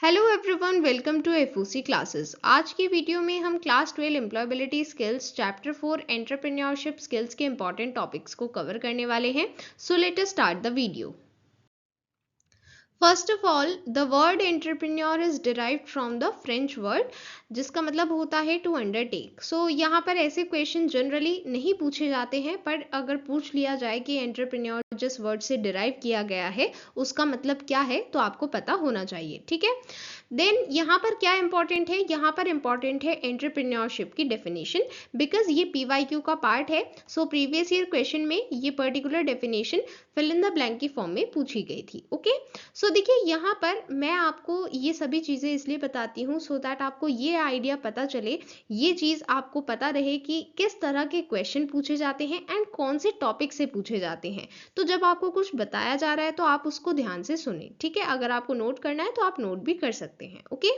Hello everyone, welcome to FOC classes. आज की video में हम class 12 employability skills chapter 4 entrepreneurship skills के इंपॉर्टेंट टॉपिक्स को कवर करने वाले हैं। So let us start the video. First of all, the word entrepreneur is derived from the French word जिसका मतलब होता है टू अंडरटेक। सो यहाँ पर ऐसे क्वेश्चन जनरली नहीं पूछे जाते हैं, पर अगर पूछ लिया जाए कि एंटरप्रेन्योर जिस वर्ड से डिराइव किया गया है उसका मतलब क्या है तो आपको पता होना चाहिए। ठीक है, देन यहाँ पर क्या इंपॉर्टेंट है, यहाँ पर इंपॉर्टेंट है एंटरप्रेन्योरशिप की डेफिनेशन, बिकॉज ये पीवाईक्यू का पार्ट है। सो प्रीवियस ईयर क्वेश्चन में ये particular definition fill in the blank की फॉर्म में पूछी गई थी। ओके, सो देखिए यहाँ पर मैं आपको ये सभी चीज़ें इसलिए बताती हूँ सो दैट आपको ये आइडिया पता चले, ये चीज़ आपको पता रहे कि किस तरह के क्वेश्चन पूछे जाते हैं एंड कौन से टॉपिक से पूछे जाते हैं। तो जब आपको कुछ बताया जा रहा है तो आप उसको ध्यान से सुने। ठीक है, अगर आपको नोट करना है तो आप नोट भी कर सकते हैं। ओके,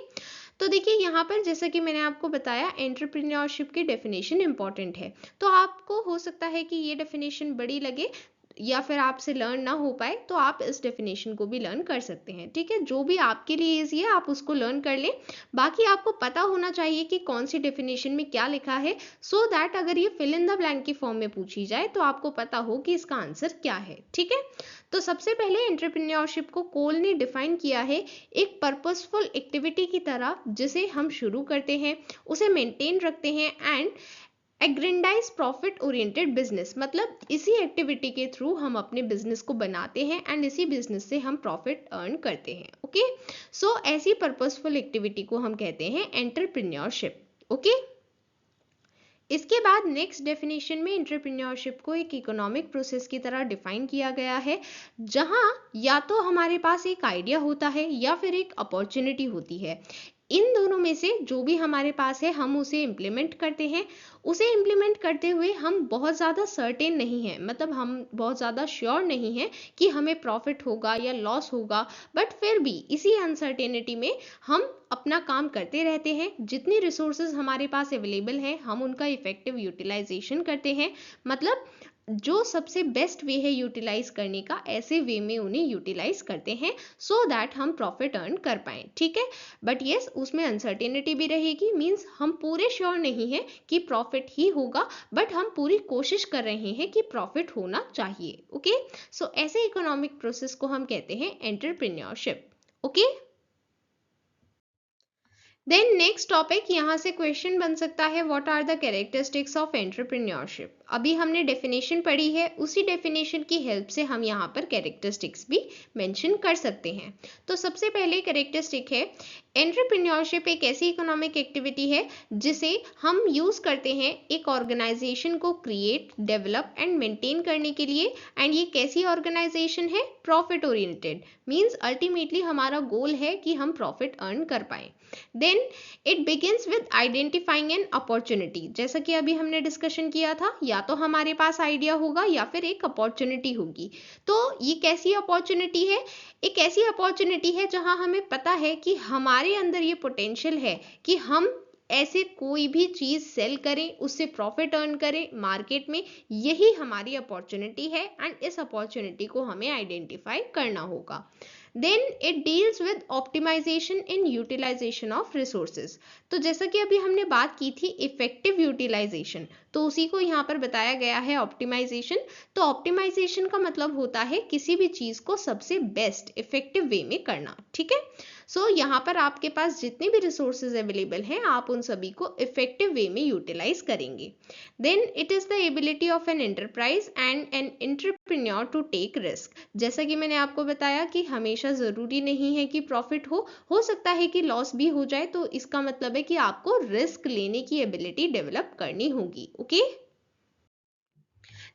तो देखिए यहाँ पर जैसा कि मैंने आपको बताया एंटरप्रेन्योरशिप की डेफिनेशन इंपॉर्टेंट है। तो आपको हो सकता है कि ये डेफिनेशन बड़ी लगे या फिर आपसे लर्न ना हो पाए, तो आप इस डेफिनेशन को भी लर्न कर सकते हैं। ठीक है, जो भी आपके लिए इजी है आप उसको लर्न कर लें। बाकी आपको पता होना चाहिए कि कौन सी डेफिनेशन में क्या लिखा है, सो दैट अगर ये फिल इन द ब्लैंक की फॉर्म में पूछी जाए तो आपको पता हो कि इसका आंसर क्या है। ठीक है, तो सबसे पहले एंटरप्रेन्योरशिप को कोल ने डिफाइन किया है एक पर्पसफुल एक्टिविटी की तरह जिसे हम शुरू करते हैं, उसे मेंटेन रखते हैं and aggrandise profit oriented business. मतलब इसी एक्टिविटी के थ्रू हम अपने बिजनेस को बनाते हैं एंड इसी बिजनेस से हम प्रॉफिट अर्न करते हैं। ओके, सो ऐसी पर्पसफुल एक्टिविटी को हम कहते हैं एंटरप्रेन्योरशिप। ओके, इसके बाद नेक्स्ट डेफिनेशन में एंटरप्रेन्योरशिप को एक इकोनॉमिक प्रोसेस की तरह डिफाइन किया गया है, जहां या तो हमारे पास एक आइडिया होता है या फिर एक अपॉर्चुनिटी होती है। इन दोनों में से जो भी हमारे पास है हम उसे इम्प्लीमेंट करते हैं। उसे इम्प्लीमेंट करते हुए हम बहुत ज़्यादा सर्टेन नहीं हैं, मतलब हम बहुत ज़्यादा श्योर नहीं हैं कि हमें प्रॉफिट होगा या लॉस होगा, बट फिर भी इसी अनसर्टेनिटी में हम अपना काम करते रहते हैं। जितनी रिसोर्सेज हमारे पास अवेलेबल हैं हम उनका इफेक्टिव यूटिलाइजेशन करते हैं। मतलब जो सबसे बेस्ट वे है यूटिलाइज करने का, ऐसे वे में उन्हें यूटिलाइज करते हैं सो दैट हम प्रॉफिट अर्न कर पाएं। ठीक है, बट येस उसमें अनसर्टेनिटी भी रहेगी, मीन्स हम पूरे श्योर नहीं है कि प्रॉफिट ही होगा, बट हम पूरी कोशिश कर रहे हैं कि प्रॉफिट होना चाहिए। ओके, सो ऐसे इकोनॉमिक प्रोसेस को हम कहते हैं entrepreneurship. Okay, then next topic, यहाँ से क्वेश्चन बन सकता है what are the characteristics of entrepreneurship. अभी हमने डेफिनेशन पढ़ी है, उसी डेफिनेशन की हेल्प से हम यहाँ पर कैरेक्टरिस्टिक्स भी मेंशन कर सकते हैं। तो सबसे पहले कैरेक्टरिस्टिक है एंटरप्रेन्योरशिप एक ऐसी इकोनॉमिक एक्टिविटी है जिसे हम यूज करते हैं एक ऑर्गेनाइजेशन को क्रिएट, डेवलप एंड मेंटेन करने के लिए। एंड ये कैसी ऑर्गेनाइजेशन है, प्रॉफिट ओरिएंटेड, मींस अल्टीमेटली हमारा गोल है कि हम प्रॉफिट अर्न कर पाए। Then it begins with identifying an opportunity, जैसा कि अभी हमने डिस्कशन किया था, या तो हमारे पास आइडिया होगा या फिर एक अपॉर्चुनिटी होगी। तो ये कैसी अपॉर्चुनिटी है, एक ऐसी अपॉर्चुनिटी है जहां हमें पता है कि हमारे अंदर ये पोटेंशियल है कि हम ऐसे कोई भी चीज सेल करें, उससे प्रॉफिट अर्न करें मार्केट में। यही हमारी अपॉर्चुनिटी है एंड इस अपॉर्चुनिटी को हमें आइडेंटिफाई करना होगा। Then it deals with optimization in utilization of resources. तो जैसा कि अभी हमने बात की थी इफेक्टिव यूटिलाइजेशन, तो उसी को यहाँ पर बताया गया है ऑप्टिमाइजेशन। तो ऑप्टिमाइजेशन का मतलब होता है किसी भी चीज को सबसे बेस्ट इफेक्टिव वे में करना। ठीक है, सो यहाँ पर आपके पास जितने भी रिसोर्सेज अवेलेबल हैं आप उन सभी को इफेक्टिव वे में यूटिलाइज करेंगे। Then it is the ability of an enterprise and an entrepreneur to take risk. जैसा कि मैंने आपको बताया कि हमेशा जरूरी नहीं है कि प्रॉफिट हो सकता है कि लॉस भी हो जाए, तो इसका मतलब है कि आपको रिस्क लेने की एबिलिटी डेवलप करनी होगी। ओके,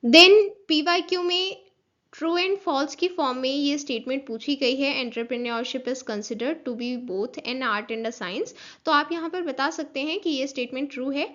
देन पीवाईक्यू में ट्रू एंड फॉल्स की फॉर्म में ये स्टेटमेंट पूछी गई है, entrepreneurship is considered to be both an art and a science. तो आप यहाँ पर बता सकते हैं कि ये स्टेटमेंट ट्रू है।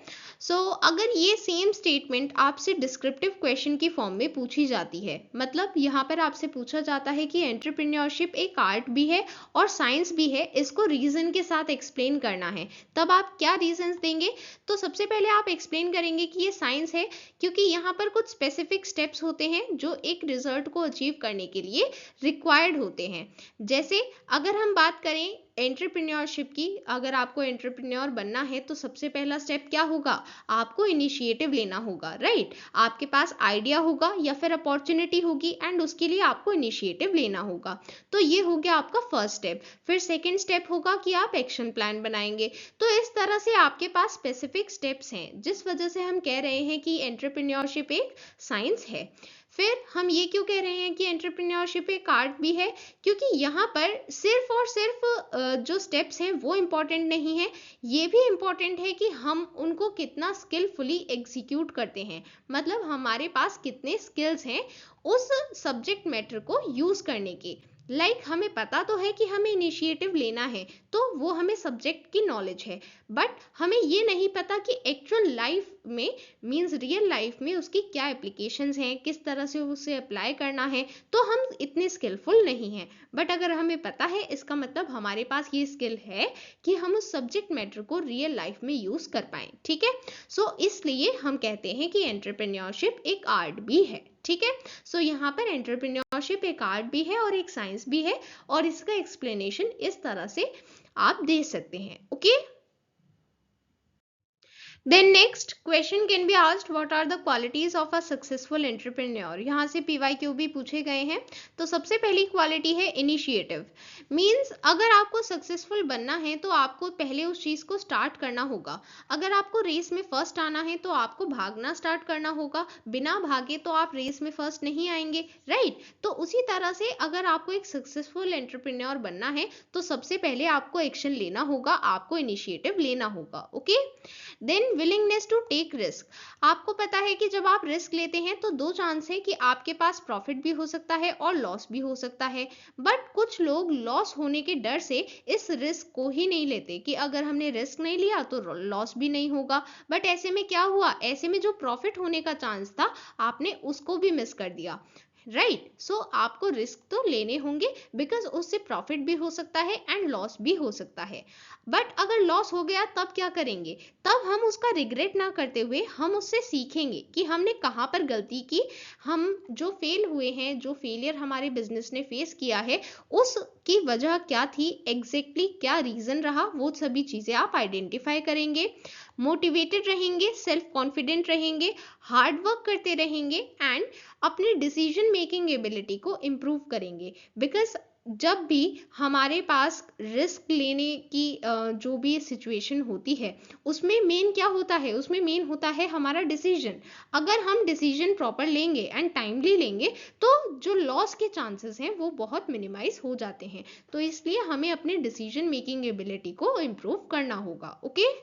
सो अगर ये सेम स्टेटमेंट आपसे डिस्क्रिप्टिव क्वेश्चन की फॉर्म में पूछी जाती है, मतलब यहाँ पर आपसे पूछा जाता है कि एंटरप्रेन्योरशिप एक आर्ट भी है और साइंस भी है, इसको रीजन के साथ एक्सप्लेन करना है, तब आप क्या रीजंस देंगे। तो सबसे पहले आप एक्सप्लेन करेंगे कि ये साइंस है क्योंकि यहाँ पर कुछ स्पेसिफिक स्टेप्स होते हैं जो एक रिजल्ट को अचीव करने के लिए रिक्वायर्ड होते हैं। जैसे अगर हम बात करें एंटरप्रेन्योरशिप की, अगर आपको एंटरप्रेन्योर बनना है तो सबसे पहला स्टेप क्या होगा, आपको इनिशिएटिव लेना होगा, राइट। आपके पास आइडिया होगा या फिर अपॉर्चुनिटी होगी एंड उसके लिए आपको इनिशिएटिव लेना होगा। तो ये हो गया आपका फर्स्ट स्टेप। फिर सेकेंड स्टेप होगा कि आप एक्शन प्लान बनाएंगे। तो इस तरह से आपके पास स्पेसिफिक स्टेप्स हैं, जिस वजह से हम कह रहे हैं कि एंटरप्रेन्योरशिप एक साइंस है। फिर हम ये क्यों कह रहे हैं कि एंटरप्रेन्योरशिप एक आर्ट भी है, क्योंकि यहाँ पर सिर्फ और सिर्फ जो स्टेप्स हैं वो इम्पॉर्टेंट नहीं है, ये भी इम्पॉर्टेंट है कि हम उनको कितना स्किलफुली एग्जीक्यूट करते हैं, मतलब हमारे पास कितने स्किल्स हैं उस सब्जेक्ट मैटर को यूज करने के। हमें पता तो है कि हमें इनिशिएटिव लेना है, तो वो हमें सब्जेक्ट की नॉलेज है, बट हमें ये नहीं पता कि एक्चुअल लाइफ में मींस रियल लाइफ में उसकी क्या एप्लीकेशंस हैं, किस तरह से उसे अप्लाई करना है, तो हम इतने स्किलफुल नहीं हैं। बट अगर हमें पता है, इसका मतलब हमारे पास ये स्किल है कि हम उस सब्जेक्ट मैटर को रियल लाइफ में यूज कर पाए, ठीक है। सो इसलिए हम कहते हैं कि एंटरप्रेन्योरशिप एक आर्ट भी है, ठीक है। सो यहाँ पर एंटरप्रेन्योरशिप एक आर्ट भी है और एक साइंस भी है, और इसका एक्सप्लेनेशन इस तरह से आप दे सकते हैं, okay. Then next question can be asked, what are the qualities of a successful entrepreneur? यहाँ से PYQ भी पूछे गए हैं। तो सबसे पहली क्वालिटी है इनिशिएटिव। मीन्स अगर आपको सक्सेसफुल बनना है तो आपको पहले उस चीज को स्टार्ट करना होगा। अगर आपको रेस में फर्स्ट आना है तो आपको भागना स्टार्ट करना होगा, बिना भागे तो आप रेस में फर्स्ट नहीं आएंगे, राइट। तो उसी तरह से अगर आपको एक सक्सेसफुल एंटरप्रेन्योर बनना है तो सबसे पहले आपको एक्शन लेना होगा, आपको इनिशिएटिव लेना होगा, okay. Then willingness to take risk. आपको पता है कि जब आप रिस्क लेते हैं तो दो चांस है कि आपके पास प्रॉफिट भी हो सकता है और लॉस भी हो सकता है, बट कुछ लोग लॉस होने के डर से इस रिस्क को ही नहीं लेते कि अगर हमने रिस्क नहीं लिया तो लॉस भी नहीं होगा। बट ऐसे में क्या हुआ, ऐसे में जो प्रॉफिट होने का चांस था आपने उसको भी मिस कर दिया, राइट। सो आपको रिस्क तो लेने होंगे, बिकॉज उससे प्रॉफिट भी हो सकता है एंड लॉस भी हो सकता है। बट अगर लॉस हो गया तब क्या करेंगे, तब हम उसका रिग्रेट ना करते हुए हम उससे सीखेंगे कि हमने कहाँ पर गलती की, हम जो फेल हुए हैं, जो फेलियर हमारे बिजनेस ने फेस किया है उसकी वजह क्या थी, एग्जैक्टली क्या रीजन रहा, वो सभी चीजें आप आइडेंटिफाई करेंगे। मोटिवेटेड रहेंगे, सेल्फ कॉन्फिडेंट रहेंगे, हार्ड वर्क करते रहेंगे एंड अपने डिसीजन मेकिंग एबिलिटी को इम्प्रूव करेंगे। बिकॉज जब भी हमारे पास रिस्क लेने की जो भी सिचुएशन होती है उसमें मेन क्या होता है, उसमें मेन होता है हमारा डिसीजन। अगर हम डिसीजन प्रॉपर लेंगे एंड टाइमली लेंगे तो जो लॉस के चांसेस हैं वो बहुत मिनिमाइज हो जाते हैं। तो इसलिए हमें अपने डिसीजन मेकिंग एबिलिटी को इम्प्रूव करना होगा, okay.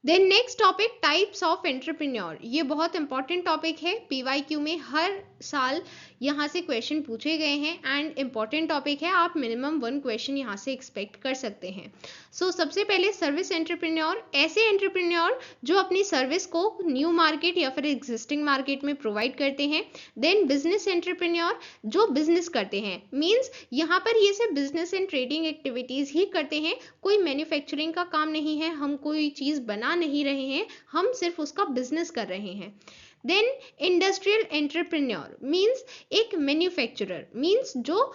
Then next topic, types of entrepreneur. ये बहुत इंपॉर्टेंट टॉपिक है, पीवाईक्यू में हर साल यहाँ से क्वेश्चन पूछे गए हैं एंड इंपॉर्टेंट टॉपिक है, आप मिनिमम 1 क्वेश्चन यहाँ से एक्सपेक्ट कर सकते हैं। सो सबसे पहले सर्विस एंटरप्रेन्योर, ऐसे एंटरप्रेन्योर जो अपनी सर्विस को न्यू मार्केट या फिर एग्जिस्टिंग मार्केट में प्रोवाइड करते हैं। देन बिजनेस एंटरप्रेन्योर जो बिजनेस करते हैं, मीन्स यहाँ पर ये सिर्फ बिजनेस एंड ट्रेडिंग एक्टिविटीज ही करते हैं, कोई मैन्युफैक्चरिंग का काम नहीं है, हम कोई चीज बना नहीं रहे हैं, हम सिर्फ उसका बिजनेस कर रहे हैं। देन इंडस्ट्रियल एंटरप्रेन्योर मींस एक मैन्युफैक्चरर, मींस जो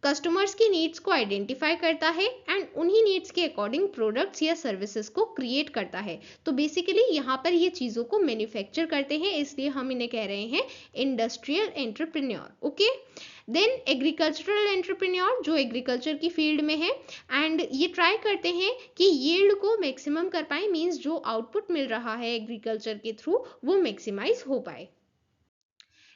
कस्टमर्स की नीड्स को आइडेंटिफाई करता है एंड उन्हीं नीड्स के अकॉर्डिंग प्रोडक्ट्स या सर्विसेज को क्रिएट करता है। तो बेसिकली यहाँ पर ये चीज़ों को मैन्युफैक्चर करते हैं, इसलिए हम इन्हें कह रहे हैं industrial entrepreneur, okay. Then agricultural entrepreneur जो एग्रीकल्चर की फील्ड में है एंड ये ट्राई करते हैं कि यील्ड को मैक्सिमम कर पाए, मींस जो आउटपुट मिल रहा है एग्रीकल्चर के थ्रू वो मैक्सिमाइज हो पाए।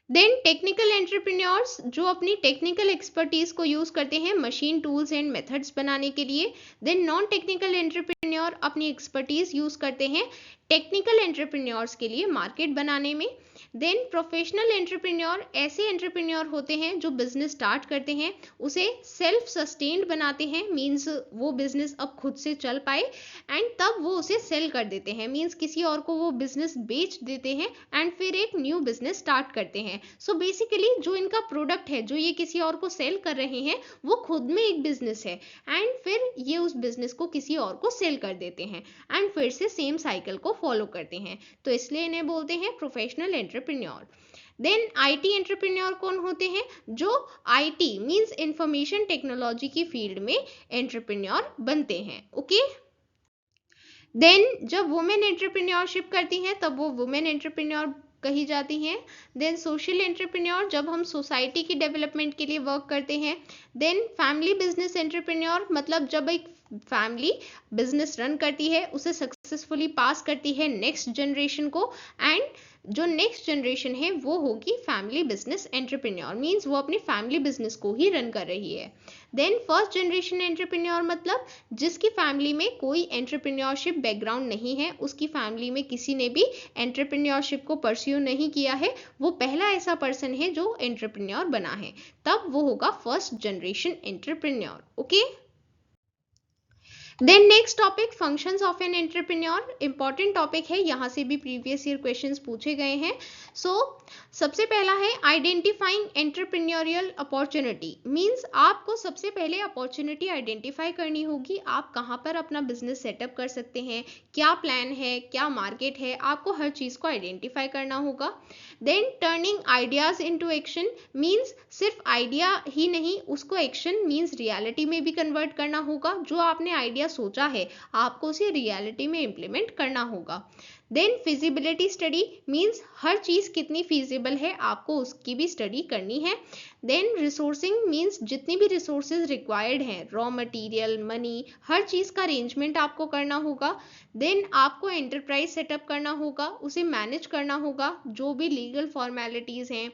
देन टेक्निकल एंटरप्रेन्योर्स जो अपनी टेक्निकल एक्सपर्टीज को यूज करते हैं मशीन टूल्स एंड मेथड्स बनाने के लिए। देन नॉन टेक्निकल एंटरप्रेन्योर अपनी एक्सपर्टीज यूज करते हैं टेक्निकल एंटरप्रेन्योर्स के लिए मार्केट बनाने में। देन प्रोफेशनल एंटरप्रेन्योर ऐसे एंटरप्रेन्योर होते हैं जो बिजनेस स्टार्ट करते हैं, उसे सेल्फ सस्टेन्ड बनाते हैं, मींस वो बिजनेस अब खुद से चल पाए एंड तब वो उसे सेल कर देते हैं, मींस किसी और को वो बिजनेस बेच देते हैं एंड फिर एक न्यू बिजनेस स्टार्ट करते हैं। सो बेसिकली जो इनका प्रोडक्ट है जो ये किसी और को सेल कर रहे हैं वो खुद में एक बिजनेस है एंड फिर ये उस बिजनेस को किसी और को सेल कर देते हैं एंड फिर से सेम साइकिल को फॉलो करते हैं, तो इसलिए इन्हें बोलते हैं professional entrepreneur. Then IT entrepreneur कौन होते हैं? जो आईटी मींस इंफॉर्मेशन टेक्नोलॉजी की फील्ड में एंटरप्रेन्योर बनते हैं। ओके, देन जब वुमेन एंटरप्रेन्योरशिप करती हैं तब वो वुमेन एंटरप्रेन्योर कही जाती हैं। देन सोशल एंटरप्रेन्योर जब हम सोसाइटी की डेवलपमेंट के लिए वर्क करते हैं। देन फैमिली बिजनेस एंटरप्रेन्योर मतलब जब एक फैमिली बिजनेस रन करती है, उसे सक्सेसफुली पास करती है नेक्स्ट जनरेशन को, एंड जो नेक्स्ट जनरेशन है वो होगी फैमिली बिजनेस एंटरप्रेन्योर, मींस वो अपनी फैमिली बिजनेस को ही रन कर रही है। देन फर्स्ट जनरेशन एंटरप्रेन्योर मतलब जिसकी फैमिली में कोई एंटरप्रेन्योरशिप बैकग्राउंड नहीं है, उसकी फैमिली में किसी ने भी एंटरप्रेन्योरशिप को परस्यू नहीं किया है, वो पहला ऐसा पर्सन है जो एंटरप्रेन्योर बना है, तब वो होगा first generation entrepreneur. Okay, then next topic functions of an entrepreneur, important topic है, यहाँ से भी प्रीवियस ईयर क्वेश्चंस पूछे गए हैं। सबसे पहला है आइडेंटिफाइंग एंटरप्रेन्योरियल अपॉर्चुनिटी, मींस आपको सबसे पहले अपॉर्चुनिटी आइडेंटिफाई करनी होगी, आप कहाँ पर अपना बिजनेस सेटअप कर सकते हैं, क्या प्लान है, क्या मार्केट है, आपको हर चीज़ को आइडेंटिफाई करना होगा। Then turning ideas into action, means सिर्फ आइडिया ही नहीं, उसको एक्शन मींस रियलिटी में भी कन्वर्ट करना होगा। जो आपने आइडिया सोचा है आपको उसे रियलिटी में इम्प्लीमेंट करना होगा। देन फिजिबिलिटी स्टडी, मींस हर चीज कितनी फीजिबल है आपको उसकी भी स्टडी करनी है। देन रिसोर्सिंग मींस जितनी भी रिसोर्सेज रिक्वायर्ड हैं, रॉ मटेरियल, मनी, हर चीज का अरेंजमेंट आपको करना होगा। देन आपको एंटरप्राइज सेटअप करना होगा, उसे मैनेज करना होगा, जो भी लीगल फॉर्मेलिटीज हैं,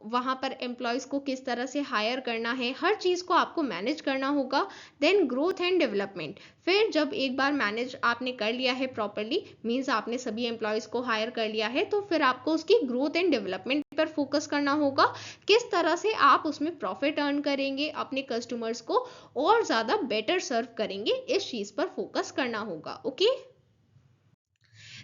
वहाँ पर एम्प्लॉयज़ को किस तरह से हायर करना है, हर चीज़ को आपको मैनेज करना होगा। देन ग्रोथ एंड डेवलपमेंट, फिर जब एक बार मैनेज आपने कर लिया है प्रॉपरली, मींस आपने सभी एम्प्लॉयज़ को हायर कर लिया है, तो फिर आपको उसकी ग्रोथ एंड डेवलपमेंट पर फोकस करना होगा, किस तरह से आप उसमें प्रॉफिट अर्न करेंगे, अपने कस्टमर्स को और ज़्यादा बेटर सर्व करेंगे, इस चीज़ पर फोकस करना होगा। Okay,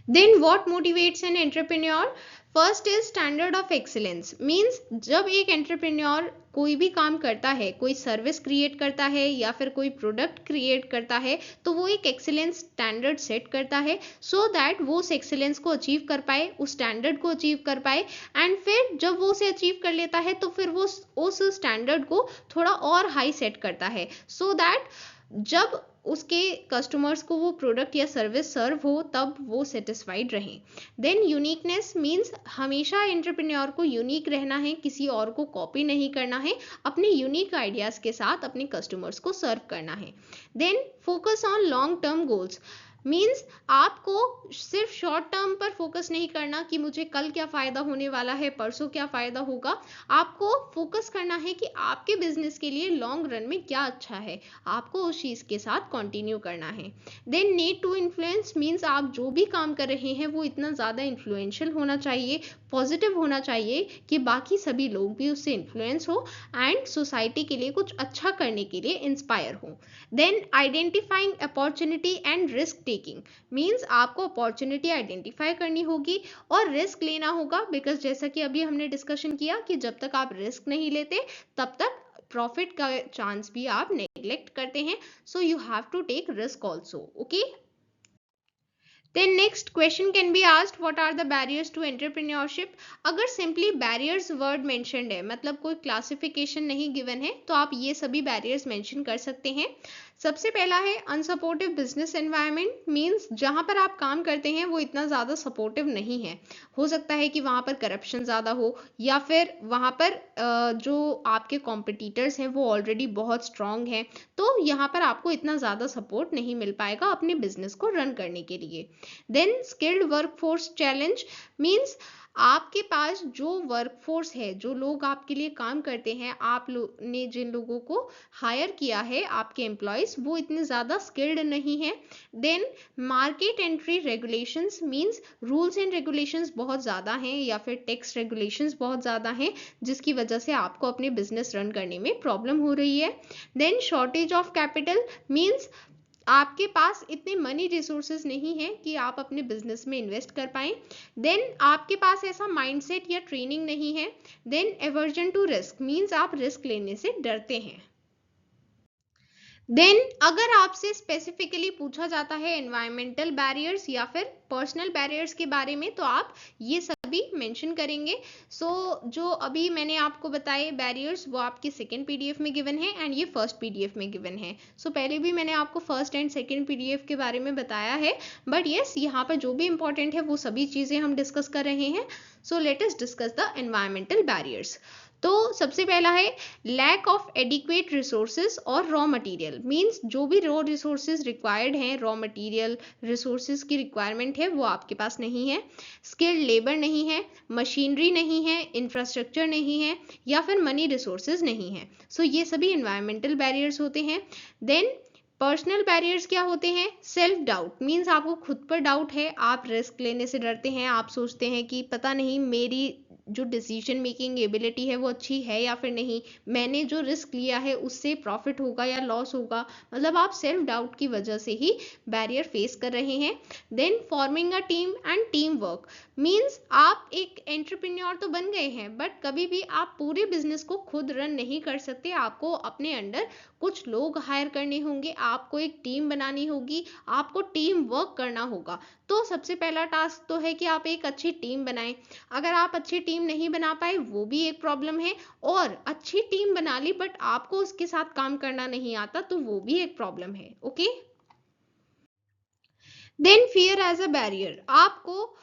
then what motivates an entrepreneur? First is standard of excellence, means जब एक एंटरप्रेन्योर कोई भी काम करता है, कोई सर्विस क्रिएट करता है या फिर कोई प्रोडक्ट क्रिएट करता है, तो वो एक एक्सीलेंस स्टैंडर्ड सेट करता है, सो दैट वो उस एक्सीलेंस को अचीव कर पाए, उस स्टैंडर्ड को अचीव कर पाए, एंड फिर जब वो उसे अचीव कर लेता है तो फिर वो उस स्टैंडर्ड को थोड़ा और हाई सेट करता है, सो दैट जब उसके कस्टमर्स को वो प्रोडक्ट या सर्विस सर्व हो तब वो सेटिस्फाइड रहें। देन यूनिकनेस मींस हमेशा एंटरप्रेन्योर को यूनिक रहना है, किसी और को कॉपी नहीं करना है, अपने यूनिक आइडियाज़ के साथ अपने कस्टमर्स को सर्व करना है। Then focus on long term goals, means आपको सिर्फ शॉर्ट टर्म पर फोकस नहीं करना कि मुझे कल क्या फ़ायदा होने वाला है, परसों क्या फ़ायदा होगा, आपको फोकस करना है कि आपके बिजनेस के लिए लॉन्ग रन में क्या अच्छा है, आपको उस चीज़ के साथ कंटिन्यू करना है। Then need to influence, means आप जो भी काम कर रहे हैं वो इतना ज़्यादा इन्फ्लुएंशियल होना चाहिए, पॉजिटिव होना चाहिए कि बाकी सभी लोग भी उससे इन्फ्लुएंस हो एंड सोसाइटी के लिए कुछ अच्छा करने के लिए इंस्पायर हो। Then identifying opportunity and risk taking, means आपको अपॉर्चुनिटी आइडेंटिफाई करनी होगी और रिस्क लेना होगा, बिकॉज जैसा कि अभी हमने डिस्कशन किया कि जब तक आप रिस्क नहीं लेते तब तक प्रॉफिट का चांस भी आप नेग्लेक्ट करते हैं, so you have to take risk also. Okay, then next question can be asked, what are the barriers to entrepreneurship? अगर simply barriers word mentioned है, मतलब कोई classification नहीं given है, तो आप ये सभी barriers mention कर सकते हैं। सबसे पहला है अनसपोर्टिव बिजनेस एनवायरनमेंट, मींस जहाँ पर आप काम करते हैं वो इतना ज़्यादा सपोर्टिव नहीं है, हो सकता है कि वहाँ पर करप्शन ज़्यादा हो, या फिर वहाँ पर जो आपके कॉम्पिटिटर्स हैं वो ऑलरेडी बहुत स्ट्रांग हैं, तो यहाँ पर आपको इतना ज़्यादा सपोर्ट नहीं मिल पाएगा अपने बिजनेस को रन करने के लिए। Then skilled workforce challenge, means आपके पास जो वर्कफोर्स है, जो लोग आपके लिए काम करते हैं, आप ने जिन लोगों को हायर किया है आपके एम्प्लॉयज, वो इतने ज़्यादा स्किल्ड नहीं है। Then market entry regulations, means rules and regulations बहुत ज़्यादा हैं या फिर टैक्स रेगुलेशंस बहुत ज़्यादा हैं, जिसकी वजह से आपको अपने बिजनेस रन करने में प्रॉब्लम हो रही है। Then shortage of capital, means आपके पास इतने मनी रिसोर्सेज नहीं है कि आप अपने बिजनेस में इन्वेस्ट कर पाएं। देन आपके पास ऐसा माइंडसेट या ट्रेनिंग नहीं है। Then aversion to risk, means आप रिस्क लेने से डरते हैं। देन अगर आपसे स्पेसिफिकली पूछा जाता है एनवायरमेंटल बैरियर्स या फिर पर्सनल बैरियर्स के बारे में, तो आप ये सभी भी मेंशन करेंगे। जो अभी मैंने आपको बताए बैरियर्स वो आपके सेकंड पीडीएफ में गिवन है एंड ये फर्स्ट पीडीएफ में गिवन है। पहले भी मैंने आपको फर्स्ट एंड सेकंड पीडीएफ के बारे में बताया है, बट यस यहाँ पर जो भी इंपॉर्टेंट है वो सभी चीज़ें हम डिस्कस कर रहे हैं। Let us discuss the environmental barriers. तो सबसे पहला है लैक ऑफ एडिक्वेट रिसोर्सेज और रॉ मटेरियल। मींस जो भी रॉ रिसोर्सेज रिक्वायर्ड हैं, रॉ मटेरियल रिसोर्सेज की रिक्वायरमेंट है वो आपके पास नहीं है, स्किल्ड लेबर नहीं है, मशीनरी नहीं है, इंफ्रास्ट्रक्चर नहीं है, या फिर मनी रिसोर्सेज नहीं है। ये सभी एनवायरमेंटल बैरियर्स होते हैं। देन पर्सनल बैरियर्स क्या होते हैं? Self doubt. मीन्स आपको खुद पर डाउट है, आप रिस्क लेने से डरते हैं, आप सोचते हैं कि पता नहीं मेरी जो डिसीजन मेकिंग एबिलिटी है वो अच्छी है या फिर नहीं, मैंने जो रिस्क लिया है उससे प्रॉफिट होगा या लॉस होगा, मतलब आप सेल्फ डाउट की वजह से ही बैरियर फेस कर रहे हैं। Then forming a team and team work. Means आप एक एंटरप्रेन्योर तो बन गए हैं, बट कभी भी आप पूरे बिजनेस को खुद रन नहीं कर सकते, आपको अपने अंडर कुछ लोग हायर करने होंगे, आपको एक टीम बनानी होगी, आपको टीम वर्क करना होगा। तो सबसे पहला टास्क तो है कि आप एक अच्छी टीम बनाएं। अगर आप अच्छी टीम नहीं बना पाए वो भी एक प्रॉब्लम है, और अच्छी टीम बना ली बट आपको उसके साथ काम करना नहीं आता तो वो भी एक प्रॉब्लम है। Okay, then fear as a barrier. आपको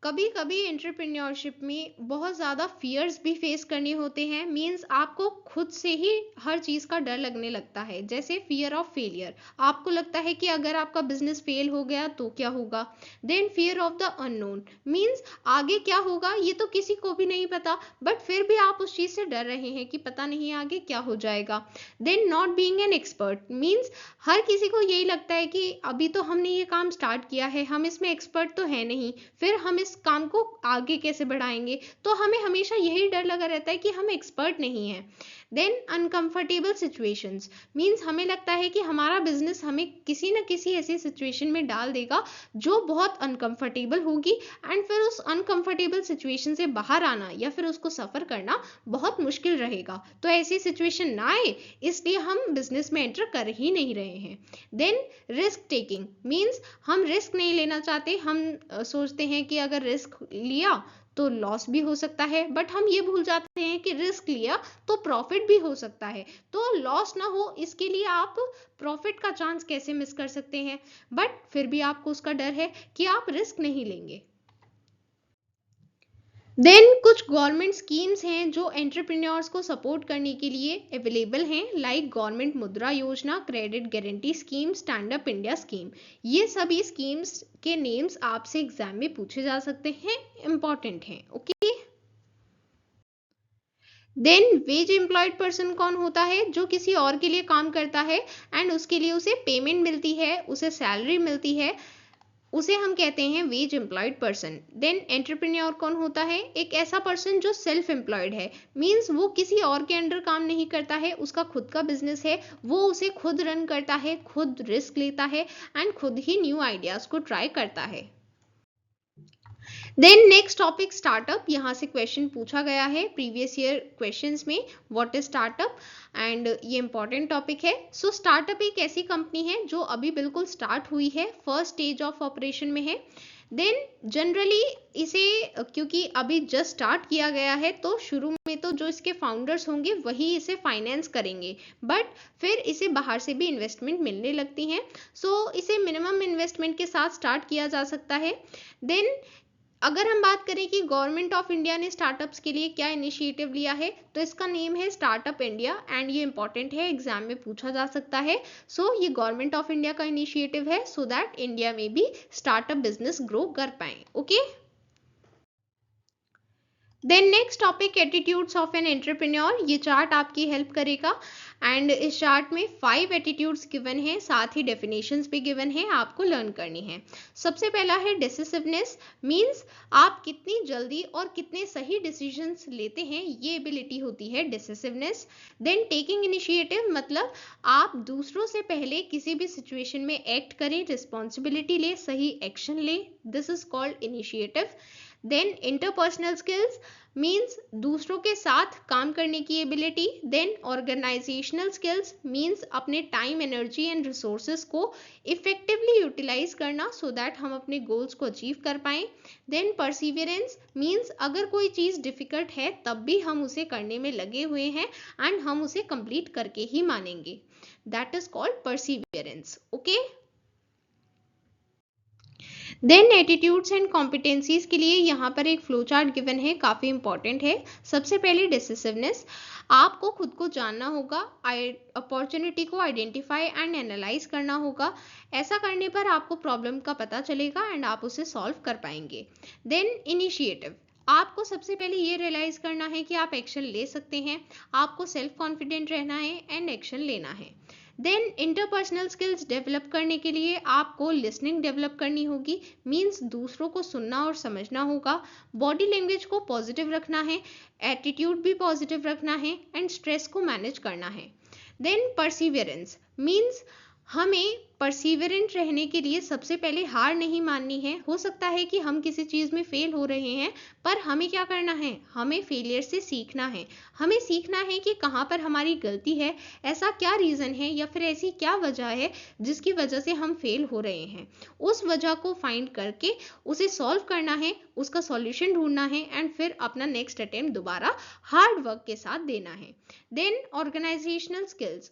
कभी कभी एंटरप्रेन्योरशिप में बहुत ज़्यादा फियर्स भी फेस करने होते हैं। मींस आपको खुद से ही हर चीज़ का डर लगने लगता है, जैसे फियर ऑफ फेलियर। आपको लगता है कि अगर आपका बिजनेस फेल हो गया तो क्या होगा। Then fear of the unknown. Means आगे क्या होगा ये तो किसी को भी नहीं पता, बट फिर भी आप उस चीज़ से डर रहे हैं कि पता नहीं आगे क्या हो जाएगा। Then not being an expert. Means हर किसी को यही लगता है कि अभी तो हमने ये काम स्टार्ट किया है, हम इसमें एक्सपर्ट तो है नहीं, फिर हम इस काम को आगे कैसे बढ़ाएंगे। तो हमें हमेशा यही डर लगा रहता है कि हम एक्सपर्ट नहीं हैं। Then uncomfortable situations. मींस हमें लगता है कि हमारा बिजनेस हमें किसी न किसी ऐसी सिचुएशन में डाल देगा जो बहुत अनकंफर्टेबल होगी, एंड फिर उस अनकंफर्टेबल सिचुएशन से बाहर आना या फिर उसको सफर करना बहुत मुश्किल रहेगा। तो ऐसी सिचुएशन ना आए इसलिए हम बिजनेस में एंटर कर ही नहीं रहे हैं। Then risk taking. मींस हम रिस्क नहीं लेना चाहते, हम सोचते हैं कि अगर रिस्क लिया तो लॉस भी हो सकता है, बट हम ये भूल जाते हैं कि रिस्क लिया तो प्रॉफिट भी हो सकता है। तो लॉस ना हो इसके लिए आप प्रॉफिट का चांस कैसे मिस कर सकते हैं, बट फिर भी आपको उसका डर है कि आप रिस्क नहीं लेंगे। देन कुछ गवर्नमेंट स्कीम्स हैं जो एंटरप्रेन्योर्स को सपोर्ट करने के लिए अवेलेबल हैं, लाइक गवर्नमेंट मुद्रा योजना, credit guarantee scheme, stand up India scheme. ये सभी स्कीम्स के नेम्स आपसे एग्जाम में पूछे जा सकते हैं, इंपॉर्टेंट हैं। Okay, then wage employed person कौन होता है? जो किसी और के लिए काम करता है एंड उसके लिए उसे पेमेंट मिलती है, उसे सैलरी मिलती है, उसे हम कहते हैं wage employed person. Then entrepreneur कौन होता है? एक ऐसा पर्सन जो सेल्फ एम्प्लॉयड है। मींस वो किसी और के अंडर काम नहीं करता है, उसका खुद का बिजनेस है, वो उसे खुद रन करता है, खुद रिस्क लेता है एंड खुद ही न्यू आइडियाज को ट्राई करता है। Then next topic startup. यहाँ से क्वेश्चन पूछा गया है प्रीवियस ईयर क्वेश्चंस में, व्हाट इज स्टार्टअप, एंड ये इंपॉर्टेंट टॉपिक है। स्टार्टअप एक ऐसी कंपनी है जो अभी बिल्कुल स्टार्ट हुई है, फर्स्ट स्टेज ऑफ ऑपरेशन में है। देन जनरली इसे क्योंकि अभी जस्ट स्टार्ट किया गया है तो शुरू में तो जो इसके फाउंडर्स होंगे वही इसे फाइनेंस करेंगे, बट फिर इसे बाहर से भी इन्वेस्टमेंट मिलने लगती हैं। इसे मिनिमम इन्वेस्टमेंट के साथ स्टार्ट किया जा सकता है। देन अगर हम बात करें कि गवर्नमेंट ऑफ इंडिया ने स्टार्टअप्स के लिए क्या इनिशिएटिव लिया है, तो इसका नेम है स्टार्टअप इंडिया, एंड ये इंपॉर्टेंट है, एग्जाम में पूछा जा सकता है। ये गवर्नमेंट ऑफ इंडिया का इनिशिएटिव है सो दैट इंडिया में भी स्टार्टअप बिजनेस ग्रो कर पाए। Okay, then next topic attitudes of an entrepreneur. ये चार्ट आपकी हेल्प करेगा, एंड इस चार्ट में 5 एटीट्यूड्स गिवन हैं, साथ ही डेफिनेशंस भी गिवन हैं, आपको लर्न करनी है। सबसे पहला है डिसिसिवनेस। मींस आप कितनी जल्दी और कितने सही डिसीजंस लेते हैं, ये एबिलिटी होती है डिसिसिवनेस। देन टेकिंग इनिशिएटिव, मतलब आप दूसरों से पहले किसी भी सिचुएशन में एक्ट करें, रिस्पॉन्सिबिलिटी ले, सही एक्शन ले, this is called initiative. Then interpersonal skills means दूसरों के साथ काम करने की ability. Then organisational skills means अपने टाइम, एनर्जी एंड रिसोर्सेज को इफेक्टिवली यूटिलाइज करना सो दैट हम अपने गोल्स को अचीव कर पाएं। देन परसिवियरेंस मीन्स अगर कोई चीज़ डिफिकल्ट है तब भी हम उसे करने में लगे हुए हैं एंड हम उसे कंप्लीट करके ही मानेंगे, that is called perseverance. Okay, then attitudes and competencies के लिए यहाँ पर एक फ्लो चार्ट गिवन है, काफ़ी इंपॉर्टेंट है। सबसे पहले डिसिसिवनेस, आपको खुद को जानना होगा, अपॉर्चुनिटी को आइडेंटिफाई एंड एनालाइज करना होगा। ऐसा करने पर आपको प्रॉब्लम का पता चलेगा एंड आप उसे सॉल्व कर पाएंगे। देन इनिशिएटिव, आपको सबसे पहले ये रियलाइज करना है कि आप एक्शन ले सकते हैं, आपको सेल्फ कॉन्फिडेंट रहना है एंड एक्शन लेना है। देन इंटरपर्सनल स्किल्स डेवलप करने के लिए आपको लिसनिंग डेवलप करनी होगी, मीन्स दूसरों को सुनना और समझना होगा। बॉडी लैंग्वेज को पॉजिटिव रखना है, एटीट्यूड भी पॉजिटिव रखना है एंड स्ट्रेस को मैनेज करना है। देन परसिवियरेंस मीन्स हमें परसिवियरेंट रहने के लिए सबसे पहले हार नहीं माननी है। हो सकता है कि हम किसी चीज़ में फेल हो रहे हैं, पर हमें क्या करना है, हमें फेलियर से सीखना है। हमें सीखना है कि कहाँ पर हमारी गलती है, ऐसा क्या रीज़न है या फिर ऐसी क्या वजह है जिसकी वजह से हम फेल हो रहे हैं। उस वजह को फाइंड करके उसे सॉल्व करना है, उसका सॉल्यूशन ढूंढना है एंड फिर अपना नेक्स्ट अटेम्प्ट दोबारा हार्ड वर्क के साथ देना है। देन ऑर्गेनाइजेशनल स्किल्स,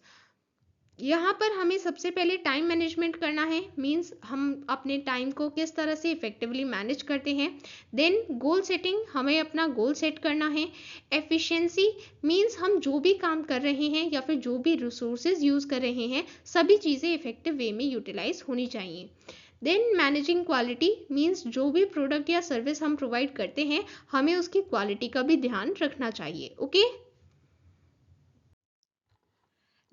यहाँ पर हमें सबसे पहले टाइम मैनेजमेंट करना है, मीन्स हम अपने टाइम को किस तरह से इफेक्टिवली मैनेज करते हैं। देन गोल सेटिंग, हमें अपना गोल सेट करना है। एफिशिएंसी मीन्स हम जो भी काम कर रहे हैं या फिर जो भी रिसोर्सेज यूज़ कर रहे हैं सभी चीज़ें इफेक्टिव वे में यूटिलाइज होनी चाहिए। देन मैनेजिंग क्वालिटी मीन्स जो भी प्रोडक्ट या सर्विस हम प्रोवाइड करते हैं हमें उसकी क्वालिटी का भी ध्यान रखना चाहिए। ओके,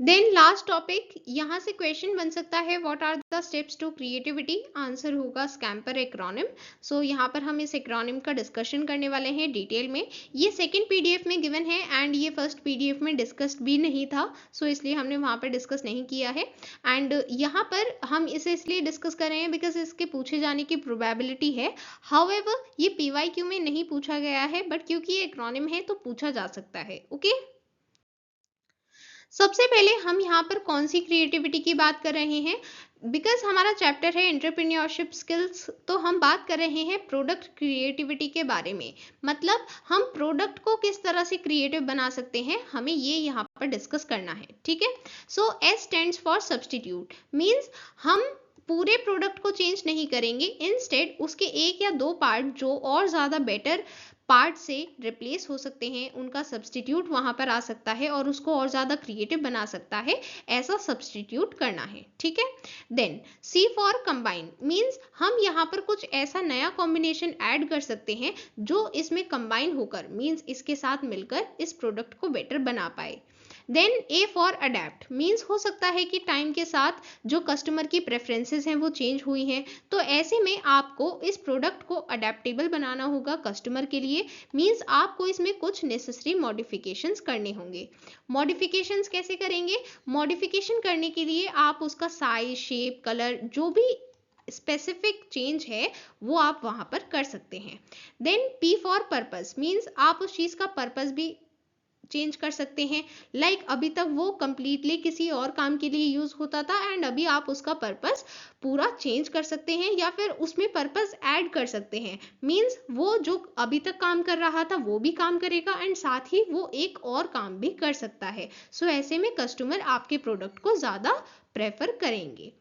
देन लास्ट टॉपिक, यहाँ से क्वेश्चन बन सकता है what are the steps to creativity, answer होगा स्कैम्पर एक्रोनिम। सो यहाँ पर हम इस एक्रोनिम का डिस्कशन करने वाले हैं डिटेल में। ये सेकंड पीडीएफ में गिवन है एंड ये फर्स्ट पीडीएफ में डिस्कस्ड भी नहीं था, सो इसलिए हमने वहाँ पर डिस्कस नहीं किया है। एंड यहाँ पर हम इसे इसलिए डिस्कस कर रहे हैं बिकॉज इसके पूछे जाने की प्रोबेबिलिटी है। हाउएवर ये पीवाईक्यू में नहीं पूछा गया है, बट क्योंकि ये एक्रोनिम है तो पूछा जा सकता है। ओके, सबसे पहले हम यहाँ पर कौन सी क्रिएटिविटी की बात कर रहे हैं, बिकॉज हमारा चैप्टर है एंटरप्रेन्योरशिप स्किल्स, तो हम बात कर रहे हैं प्रोडक्ट क्रिएटिविटी के बारे में। मतलब हम प्रोडक्ट को किस तरह से क्रिएटिव बना सकते हैं, हमें ये यहाँ पर डिस्कस करना है। ठीक है, so S stands for substitute, means हम पूरे प्रोडक्ट को चेंज नहीं करेंगे, इंस्टेड उसके एक या दो पार्ट जो और ज़्यादा बेटर पार्ट से रिप्लेस हो सकते हैं, उनका सब्सटीट्यूट वहां पर आ सकता है और उसको और ज़्यादा क्रिएटिव बना सकता है, ऐसा सब्सटीट्यूट करना है। ठीक है, then C for combine means हम यहाँ पर कुछ ऐसा नया कॉम्बिनेशन ऐड कर सकते हैं जो इसमें कंबाइन होकर मीन्स इसके साथ मिलकर इस प्रोडक्ट को बेटर बना पाए। Then A for adapt means हो सकता है कि टाइम के साथ जो कस्टमर की प्रेफरेंसेस हैं वो चेंज हुई हैं, तो ऐसे में आपको इस प्रोडक्ट को अडेप्टेबल बनाना होगा कस्टमर के लिए, मीन्स आपको इसमें कुछ नेसेसरी मॉडिफिकेशंस करने होंगे। मॉडिफिकेशंस कैसे करेंगे, मॉडिफिकेशन करने के लिए आप उसका साइज, शेप, कलर जो भी स्पेसिफिक चेंज है वो आप वहां पर कर सकते हैं। Then P for purpose means आप उस चीज का पर्पस भी चेंज कर सकते हैं। लाइक अभी तक वो कंप्लीटली किसी और काम के लिए यूज होता था एंड अभी आप उसका पर्पस पूरा चेंज कर सकते हैं या फिर उसमें पर्पस ऐड कर सकते हैं, मींस वो जो अभी तक काम कर रहा था वो भी काम करेगा एंड साथ ही वो एक और काम भी कर सकता है। सो ऐसे में कस्टमर आपके प्रोडक्ट को ज्यादा प्रेफर करेंगे।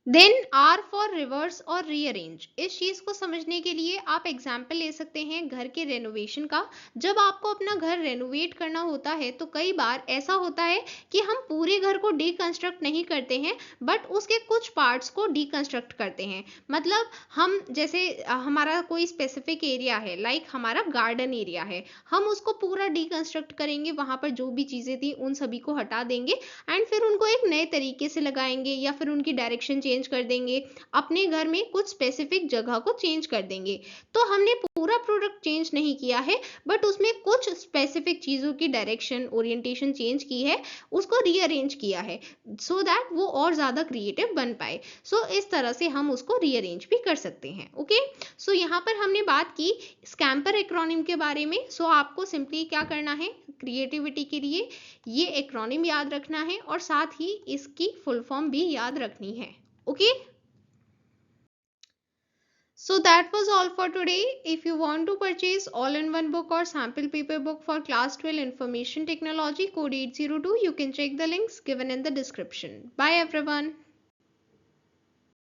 देन आर फॉर रिवर्स और रीअरेंज, इस चीज को समझने के लिए आप एग्जाम्पल ले सकते हैं घर के रेनोवेशन का। जब आपको अपना घर रेनोवेट करना होता है तो कई बार ऐसा होता है कि हम पूरे घर को डीकंस्ट्रक्ट नहीं करते हैं बट उसके कुछ पार्ट्स को डीकंस्ट्रक्ट करते हैं। मतलब हम जैसे हमारा कोई स्पेसिफिक एरिया है, लाइक हमारा गार्डन एरिया है, हम उसको पूरा डीकंस्ट्रक्ट करेंगे, वहां पर जो भी चीजें थी उन सभी को हटा देंगे एंड फिर उनको एक नए तरीके से लगाएंगे या फिर उनकी डायरेक्शन चेंज चेंज कर देंगे, अपने घर में कुछ स्पेसिफिक जगह को चेंज कर देंगे। तो हमने पूरा प्रोडक्ट चेंज नहीं किया है, बट उसमें कुछ स्पेसिफिक चीज़ों की डायरेक्शन, ओरिएंटेशन चेंज की है, उसको रीअरेंज किया है, सो दैट वो और ज़्यादा क्रिएटिव बन पाए। सो इस तरह से हम उसको रीअरेंज भी कर सकते हैं। ओके, सो यहाँ पर हमने बात की स्कैम्पर एक्रोनिम के बारे में। सो आपको सिंपली क्या करना है, क्रिएटिविटी के लिए ये एक्रोनिम याद रखना है और साथ ही इसकी फुल फॉर्म भी याद रखनी है। Okay, so that was all for today. If you want to purchase all-in-one book or sample paper book for class 12 information technology code 802, you can check the links given in the description. Bye everyone.